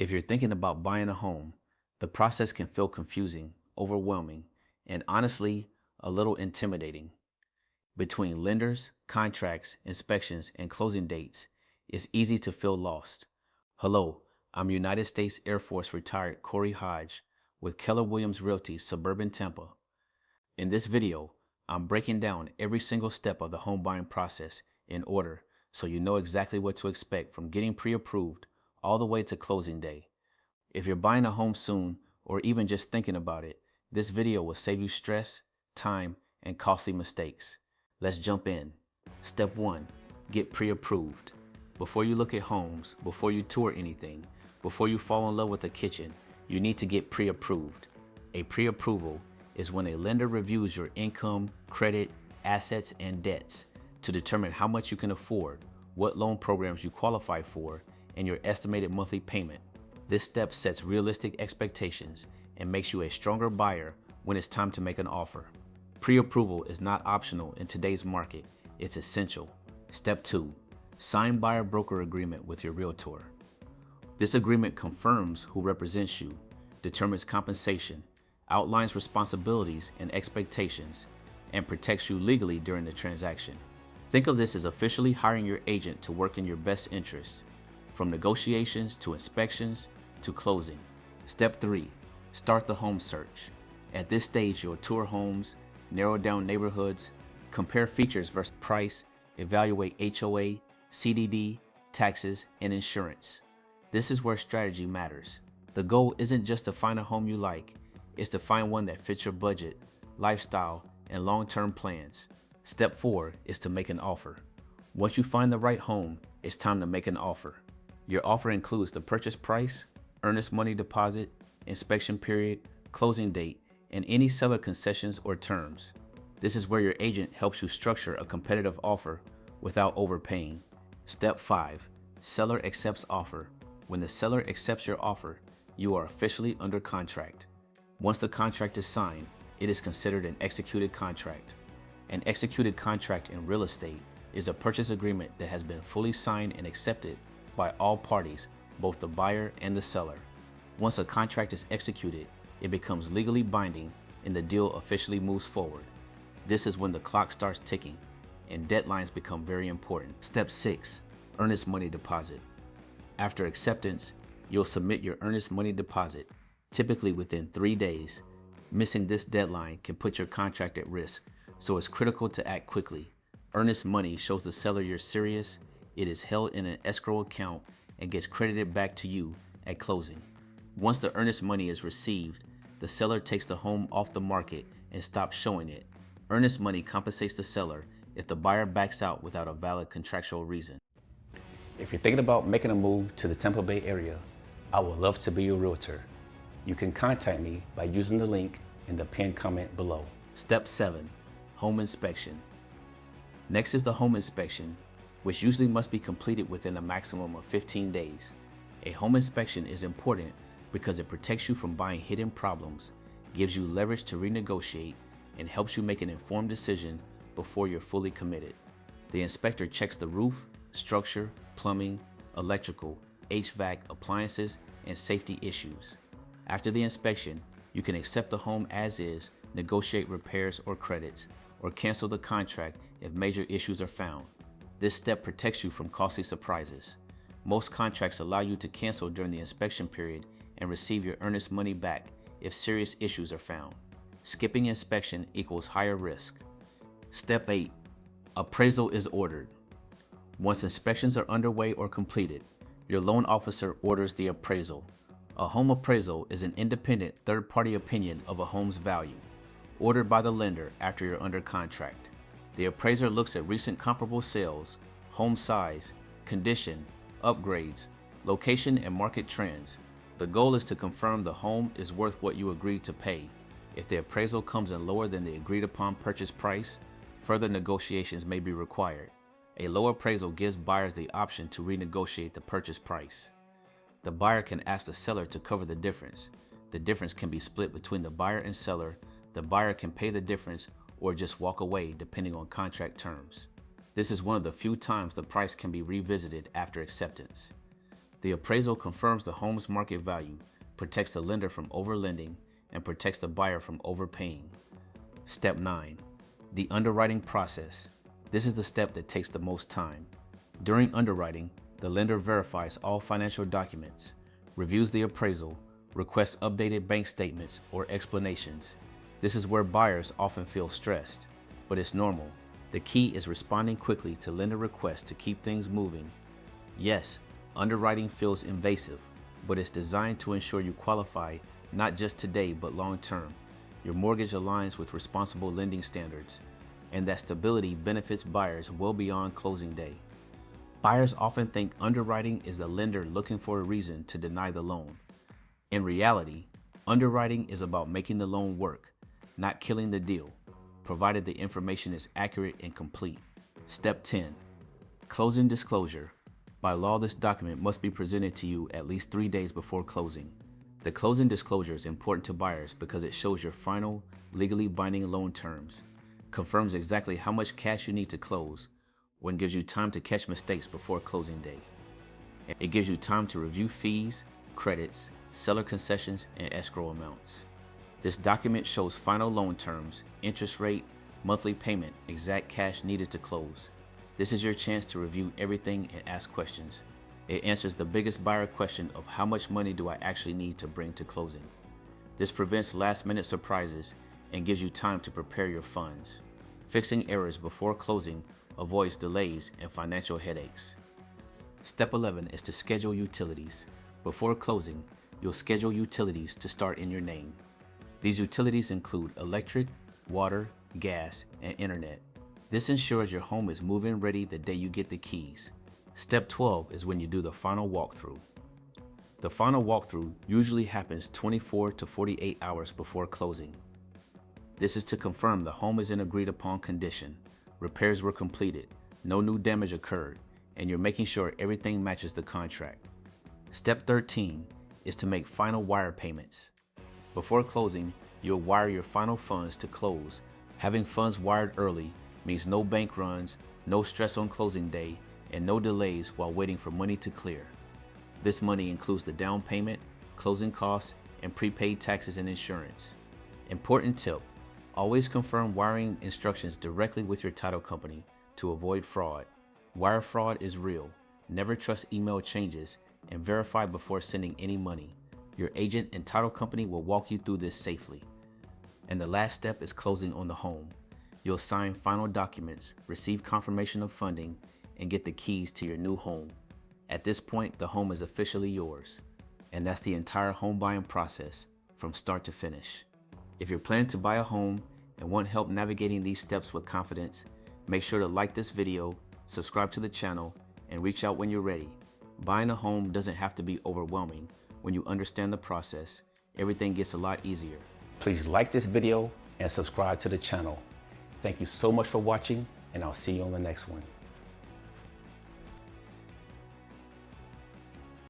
If you're thinking about buying a home, the process can feel confusing, overwhelming, and honestly, a little intimidating. Between lenders, contracts, inspections, and closing dates, it's easy to feel lost. Hello, I'm United States Air Force retired Corey Hodge with Keller Williams Realty, Suburban Tampa. In this video, I'm breaking down every single step of the home buying process in order so you know exactly what to expect from getting pre-approved all the way to closing day. If you're buying a home soon or even just thinking about it, this video will save you stress, time, and costly mistakes. Let's jump in. Step 1. Get pre-approved. Before you look at homes, before you tour anything, before you fall in love with a kitchen, you need to get pre-approved. A pre-approval is when a lender reviews your income, credit, assets, and debts to determine how much you can afford, what loan programs you qualify for, and your estimated monthly payment. This step sets realistic expectations and makes you a stronger buyer when it's time to make an offer. Pre-approval is not optional in today's market, it's essential. Step 2. Sign buyer-broker agreement with your realtor. This agreement confirms who represents you, determines compensation, outlines responsibilities and expectations, and protects you legally during the transaction. Think of this as officially hiring your agent to work in your best interests, from negotiations to inspections to closing. Step 3. Start the home search. At this stage, you'll tour homes, narrow down neighborhoods, compare features versus price, evaluate HOA, CDD, taxes, and insurance. This is where strategy matters. The goal isn't just to find a home you like, it's to find one that fits your budget, lifestyle, and long-term plans. Step 4 is to make an offer. Once you find the right home, it's time to make an offer. Your offer includes the purchase price, earnest money deposit, inspection period, closing date, and any seller concessions or terms. This is where your agent helps you structure a competitive offer without overpaying. Step 5. Seller accepts offer. When the seller accepts your offer, you are officially under contract. Once the contract is signed, it is considered an executed contract. An executed contract in real estate is a purchase agreement that has been fully signed and accepted by all parties, both the buyer and the seller. Once a contract is executed, it becomes legally binding and the deal officially moves forward. This is when the clock starts ticking and deadlines become very important. Step 6. Earnest money deposit. After acceptance, you'll submit your earnest money deposit, typically within 3 days. Missing this deadline can put your contract at risk, so it's critical to act quickly. Earnest money shows the seller you're serious. It is held in an escrow account and gets credited back to you at closing. Once the earnest money is received, the seller takes the home off the market and stops showing it. Earnest money compensates the seller if the buyer backs out without a valid contractual reason. If you're thinking about making a move to the Tampa Bay area, I would love to be your realtor. You can contact me by using the link in the pinned comment below. Step 7. Home inspection. Next is the home inspection, which usually must be completed within a maximum of 15 days. A home inspection is important because it protects you from buying hidden problems, gives you leverage to renegotiate, and helps you make an informed decision before you're fully committed. The inspector checks the roof, structure, plumbing, electrical, HVAC, appliances, and safety issues. After the inspection, you can accept the home as is, negotiate repairs or credits, or cancel the contract if major issues are found. This step protects you from costly surprises. Most contracts allow you to cancel during the inspection period and receive your earnest money back if serious issues are found. Skipping inspection equals higher risk. Step 8. Appraisal is ordered. Once inspections are underway or completed, your loan officer orders the appraisal. A home appraisal is an independent third-party opinion of a home's value, ordered by the lender after you're under contract. The appraiser looks at recent comparable sales, home size, condition, upgrades, location, and market trends. The goal is to confirm the home is worth what you agreed to pay. If the appraisal comes in lower than the agreed upon purchase price, further negotiations may be required. A low appraisal gives buyers the option to renegotiate the purchase price. The buyer can ask the seller to cover the difference. The difference can be split between the buyer and seller. The buyer can pay the difference or just walk away depending on contract terms. This is one of the few times the price can be revisited after acceptance. The appraisal confirms the home's market value, protects the lender from overlending, and protects the buyer from overpaying. Step 9. The underwriting process. This is the step that takes the most time. During underwriting, the lender verifies all financial documents, reviews the appraisal, requests updated bank statements or explanations. This is where buyers often feel stressed, but it's normal. The key is responding quickly to lender requests to keep things moving. Yes, underwriting feels invasive, but it's designed to ensure you qualify not just today but long term. Your mortgage aligns with responsible lending standards, and that stability benefits buyers well beyond closing day. Buyers often think underwriting is the lender looking for a reason to deny the loan. In reality, underwriting is about making the loan work, not killing the deal, provided the information is accurate and complete. Step 10. Closing disclosure. By law, this document must be presented to you at least 3 days before closing. The closing disclosure is important to buyers because it shows your final, legally binding loan terms, confirms exactly how much cash you need to close, and gives you time to catch mistakes before closing day. It gives you time to review fees, credits, seller concessions, and escrow amounts. This document shows final loan terms, interest rate, monthly payment, exact cash needed to close. This is your chance to review everything and ask questions. It answers the biggest buyer question of how much money do I actually need to bring to closing. This prevents last-minute surprises and gives you time to prepare your funds. Fixing errors before closing avoids delays and financial headaches. Step 11 is to schedule utilities. Before closing, you'll schedule utilities to start in your name. These utilities include electric, water, gas, and internet. This ensures your home is move-in ready the day you get the keys. Step 12 is when you do the final walkthrough. The final walkthrough usually happens 24 to 48 hours before closing. This is to confirm the home is in agreed upon condition, repairs were completed, no new damage occurred, and you're making sure everything matches the contract. Step 13 is to make final wire payments. Before closing, you'll wire your final funds to close. Having funds wired early means no bank runs, no stress on closing day, and no delays while waiting for money to clear. This money includes the down payment, closing costs, and prepaid taxes and insurance. Important tip: always confirm wiring instructions directly with your title company to avoid fraud. Wire fraud is real. Never trust email changes and verify before sending any money. Your agent and title company will walk you through this safely. And the last step is closing on the home. You'll sign final documents, receive confirmation of funding, and get the keys to your new home. At this point, the home is officially yours. And that's the entire home buying process from start to finish. If you're planning to buy a home and want help navigating these steps with confidence, make sure to like this video, subscribe to the channel, and reach out when you're ready. Buying a home doesn't have to be overwhelming. When you understand the process, everything gets a lot easier. Please like this video and subscribe to the channel. Thank you so much for watching, and I'll see you on the next one.